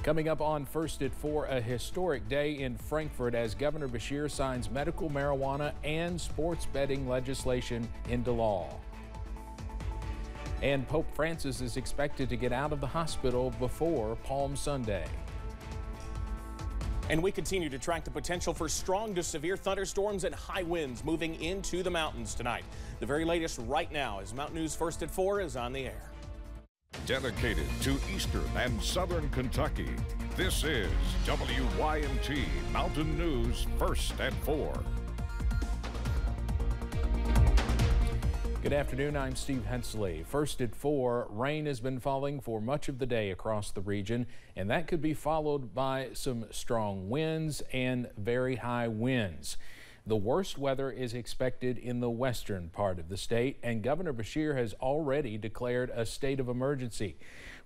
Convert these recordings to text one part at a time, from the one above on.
Coming up on First at 4, a historic day in Frankfort as Governor Beshear signs medical marijuana and sports betting legislation into law. And Pope Francis is expected to get out of the hospital before Palm Sunday. And we continue to track the potential for strong to severe thunderstorms and high winds moving into the mountains tonight. The very latest right now as Mountain News First at 4 is on the air. Dedicated to Eastern and Southern Kentucky, this is WYMT Mountain News First at 4. Good afternoon, I'm Steve Hensley. First at 4, rain has been falling for much of the day across the region, and that could be followed by some strong winds and very high winds. The worst weather is expected in the western part of the state, and Governor Beshear has already declared a state of emergency.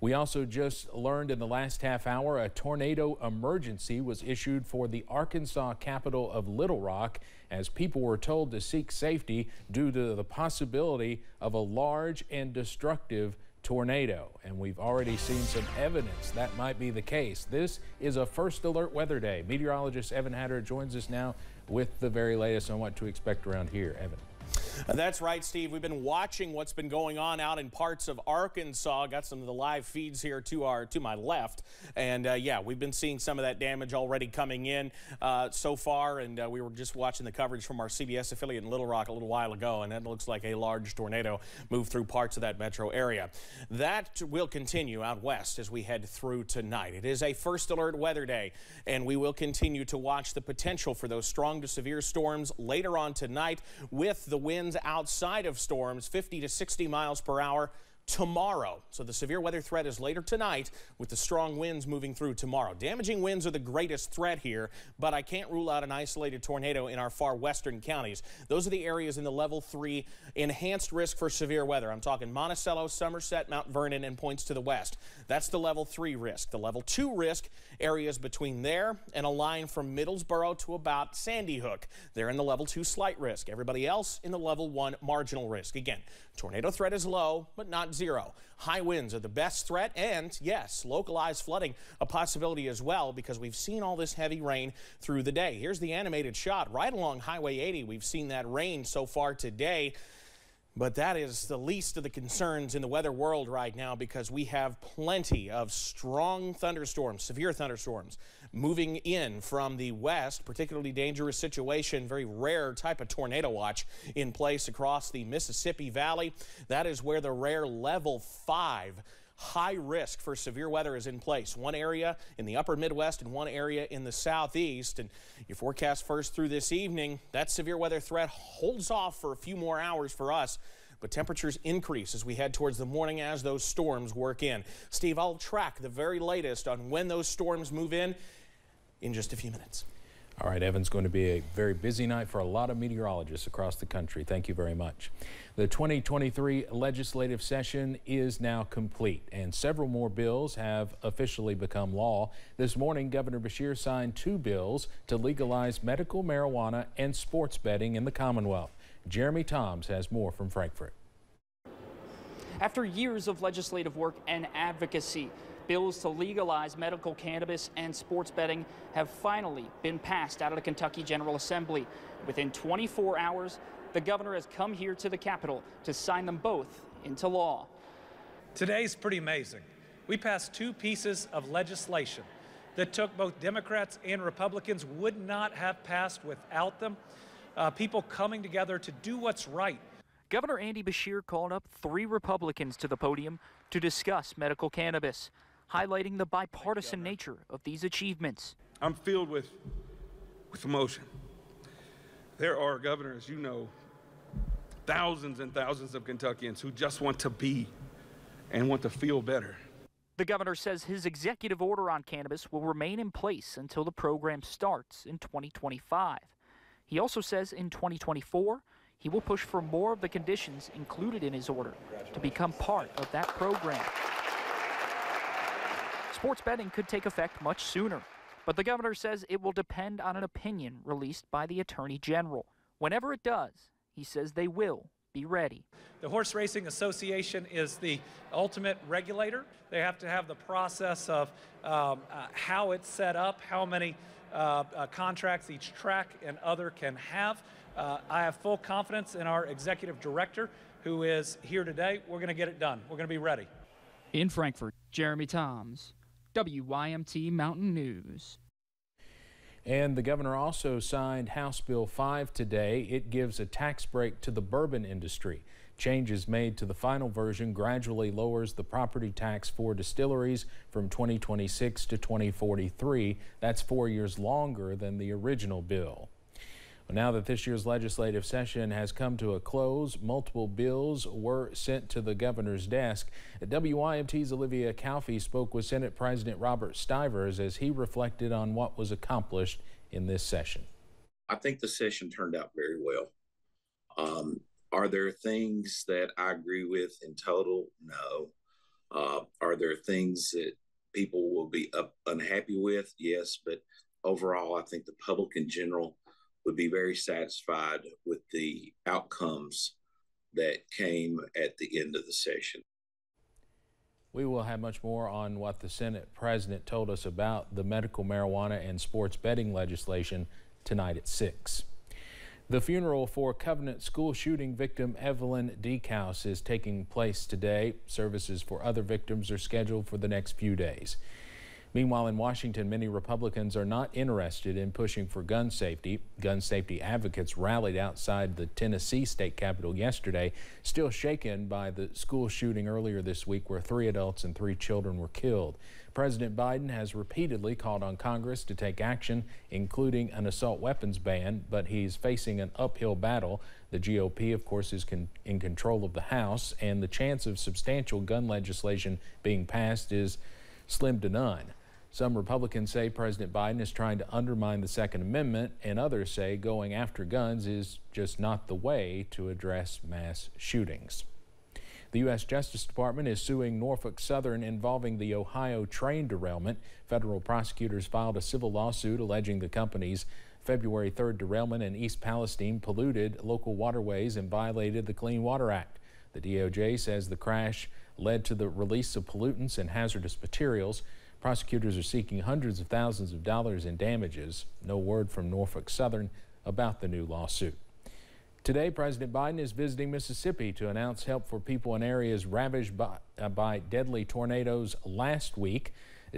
We also just learned in the last half hour a tornado emergency was issued for the Arkansas capital of Little Rock as people were told to seek safety due to the possibility of a large and destructive tornado, and we've already seen some evidence that might be the case. This is a first alert weather day. Meteorologist Evan Hatter joins us now with the very latest on what to expect around here. Evan. That's right, Steve. We've been watching what's been going on out in parts of Arkansas. Got some of the live feeds here to my left, and yeah, we've been seeing some of that damage already coming in so far. And we were just watching the coverage from our CBS affiliate in Little Rock a little while ago, and it looks like a large tornado moved through parts of that metro area. That will continue out west as we head through tonight. It is a first alert weather day, and we will continue to watch the potential for those strong to severe storms later on tonight, with the winds outside of storms 50 to 60 miles per hour tomorrow. So the severe weather threat is later tonight, with the strong winds moving through tomorrow. Damaging winds are the greatest threat here, but I can't rule out an isolated tornado in our far western counties. Those are the areas in the level 3 enhanced risk for severe weather. I'm talking Monticello, Somerset, Mount Vernon, and points to the west. That's the level 3 risk. The level 2 risk areas between there and a line from Middlesboro to about Sandy Hook. They're in the level 2 slight risk. Everybody else in the level 1 marginal risk. Again, tornado threat is low, but not zero. High winds are the best threat, and yes, localized flooding a possibility as well, because we've seen all this heavy rain through the day. Here's the animated shot right along Highway 80. We've seen that rain so far today, but that is the least of the concerns in the weather world right now, because we have plenty of strong thunderstorms, severe thunderstorms moving in from the west. Particularly dangerous situation, very rare type of tornado watch in place across the Mississippi Valley. That is where the rare level 5 high risk for severe weather is in place. One area in the upper Midwest and one area in the southeast. And your forecast first through this evening, that severe weather threat holds off for a few more hours for us, but temperatures increase as we head towards the morning as those storms work in. Steve, I'll track the very latest on when those storms move in just a few minutes. All right, Evan's going to be a very busy night for a lot of meteorologists across the country. Thank you very much. The 2023 legislative session is now complete, and several more bills have officially become law. This morning, Governor Beshear signed 2 bills to legalize medical marijuana and sports betting in the Commonwealth. Jeremy Toms has more from Frankfort. After years of legislative work and advocacy, bills to legalize medical cannabis and sports betting have finally been passed out of the Kentucky General Assembly. Within 24 hours, the governor has come here to the Capitol to sign them both into law. Today's pretty amazing. We passed 2 pieces of legislation that took both Democrats and Republicans, would not have passed without them. People coming together to do what's right. Governor Andy Beshear called up 3 Republicans to the podium to discuss medical cannabis, highlighting the bipartisan nature of these achievements. I'm filled with emotion. There are, Governor, as you know, thousands and thousands of Kentuckians who just want to be and want to feel better. The governor says his executive order on cannabis will remain in place until the program starts in 2025. He also says in 2024, he will push for more of the conditions included in his order to become part of that program. Sports betting could take effect much sooner, but the governor says it will depend on an opinion released by the Attorney General. Whenever it does, he says they will be ready. The Horse Racing Association is the ultimate regulator. They have to have the process of how it's set up, how many contracts each track and other can have. I have full confidence in our executive director, who is here today. We're going to get it done. We're going to be ready. In Frankfort, Jeremy Toms, WYMT Mountain News. And the governor also signed House Bill 5 today. It gives a tax break to the bourbon industry. Changes made to the final version gradually lowers the property tax for distilleries from 2026 to 2043. That's 4 years longer than the original bill. Well, now that this year's legislative session has come to a close, multiple bills were sent to the governor's desk. WYMT's Olivia Calfee spoke with Senate President Robert Stivers as he reflected on what was accomplished in this session. I think the session turned out very well. Are there things that I agree with in total? No. Are there things that people will be unhappy with? Yes, but overall, I think the public in general would be very satisfied with the outcomes that came at the end of the session. We will have much more on what the Senate President told us about the medical marijuana and sports betting legislation tonight at 6. The funeral for Covenant school shooting victim Evelyn Deekhouse is taking place today. Services for other victims are scheduled for the next few days. Meanwhile, in Washington, many Republicans are not interested in pushing for gun safety. Gun safety advocates rallied outside the Tennessee state capitol yesterday, still shaken by the school shooting earlier this week where 3 adults and 3 children were killed. President Biden has repeatedly called on Congress to take action, including an assault weapons ban, but he's facing an uphill battle. The GOP, of course, is in control of the House, and the chance of substantial gun legislation being passed is slim to none. Some Republicans say President Biden is trying to undermine the Second Amendment, and others say going after guns is just not the way to address mass shootings. The U.S. Justice Department is suing Norfolk Southern involving the Ohio train derailment. Federal prosecutors filed a civil lawsuit alleging the company's February 3rd derailment in East Palestine polluted local waterways and violated the Clean Water Act. The DOJ says the crash led to the release of pollutants and hazardous materials. Prosecutors are seeking hundreds of thousands of dollars in damages. No word from Norfolk Southern about the new lawsuit. Today, President Biden is visiting Mississippi to announce help for people in areas ravaged by deadly tornadoes last week.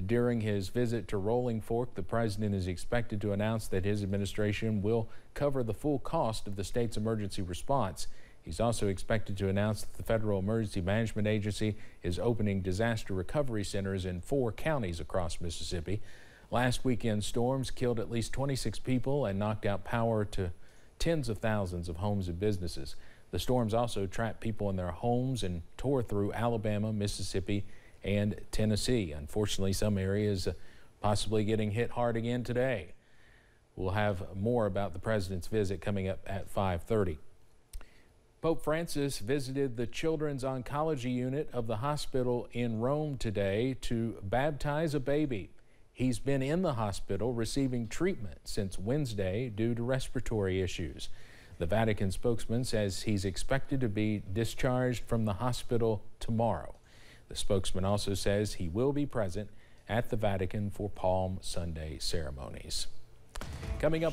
During his visit to Rolling Fork, the president is expected to announce that his administration will cover the full cost of the state's emergency response. He's also expected to announce that the Federal Emergency Management Agency is opening disaster recovery centers in 4 counties across Mississippi. Last weekend's storms killed at least 26 people and knocked out power to tens of thousands of homes and businesses. The storms also trapped people in their homes and tore through Alabama, Mississippi, and Tennessee. Unfortunately, some areas possibly getting hit hard again today. We'll have more about the president's visit coming up at 5:30. Pope Francis visited the Children's Oncology Unit of the hospital in Rome today to baptize a baby. He's been in the hospital receiving treatment since Wednesday due to respiratory issues. The Vatican spokesman says he's expected to be discharged from the hospital tomorrow. The spokesman also says he will be present at the Vatican for Palm Sunday ceremonies. Coming up